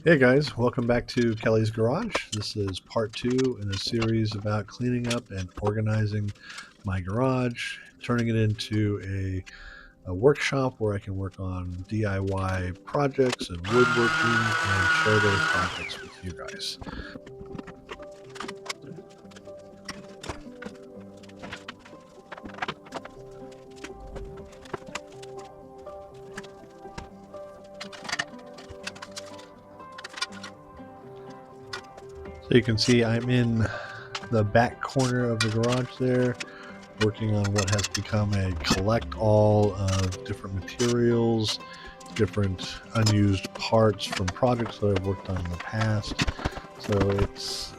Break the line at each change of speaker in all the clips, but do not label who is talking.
Hey guys, welcome back to Kelly's Garage. This is part two in a series about cleaning up and organizing my garage, turning it into a workshop where I can work on DIY projects and woodworking and share those projects with you guys. So you can see I'm in the back corner of the garage there, working on what has become a collect all of different materials, different unused parts from projects that I've worked on in the past. So it's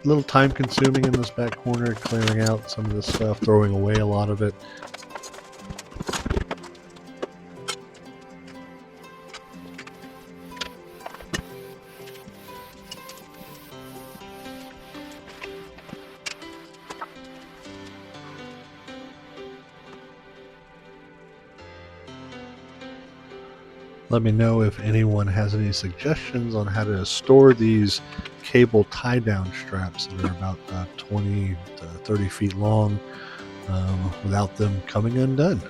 a little time consuming in this back corner, clearing out some of this stuff, throwing away a lot of it. Let me know if anyone has any suggestions on how to store these cable tie down straps that are about 20 to 30 feet long without them coming undone.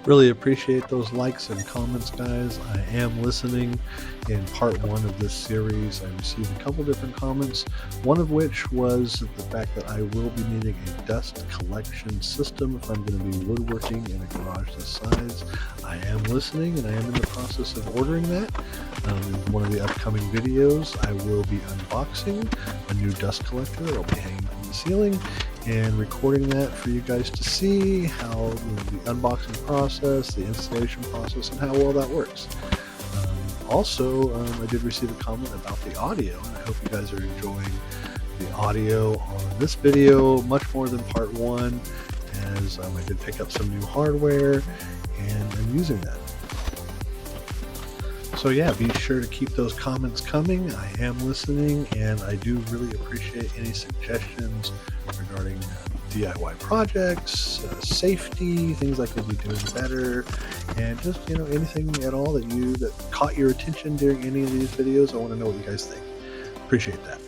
Really appreciate those likes and comments, guys. I am listening. In part one of this series, I received a couple different comments, one of which was the fact that I will be needing a dust collection system if I'm going to be woodworking in a garage this size. I am listening and I am in the process of ordering that. In one of the upcoming videos, I will be unboxing a new dust collector that will be hanging from the ceiling and recording that for you guys to see how the unboxing process, the installation process, and how well that works. Also, I did receive a comment about the audio, and I hope you guys are enjoying the audio on this video much more than part one, as I did pick up some new hardware and I'm using that. So yeah, be sure to keep those comments coming. I am listening, and I do really appreciate any suggestions regarding DIY projects, safety, things I could be doing better, and just anything at all that caught your attention during any of these videos. I want to know what you guys think. Appreciate that.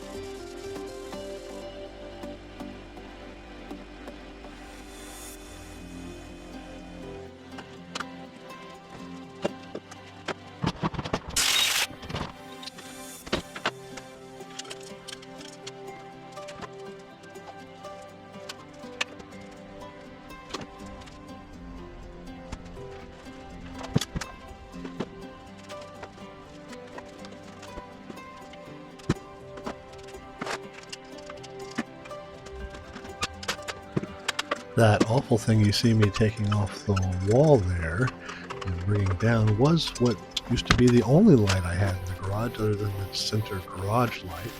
That awful thing you see me taking off the wall there and bringing down was what used to be the only light I had in the garage other than the center garage light.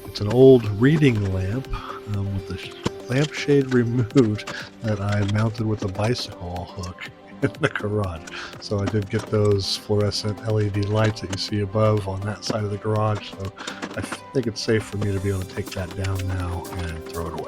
It's an old reading lamp with the lampshade removed that I mounted with a bicycle hook in the garage. So I did get those fluorescent LED lights that you see above on that side of the garage. So I think it's safe for me to be able to take that down now and throw it away.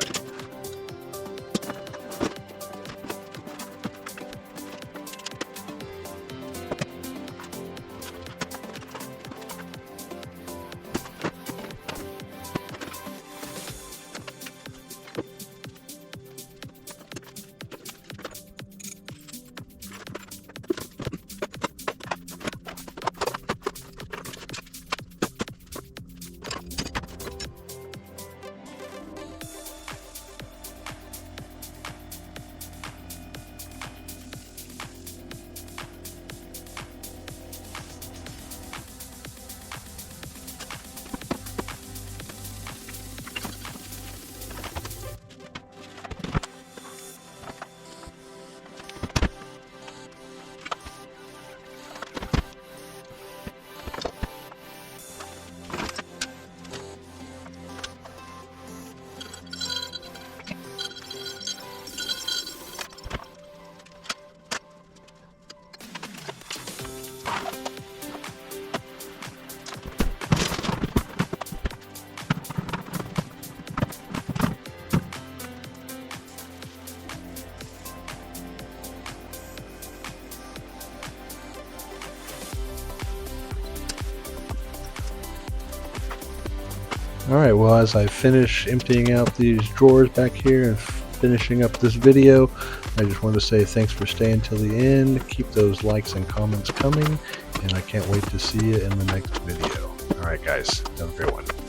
Alright, well, as I finish emptying out these drawers back here and finishing up this video, I just want to say thanks for staying till the end. Keep those likes and comments coming, and I can't wait to see you in the next video. Alright guys, have a great one.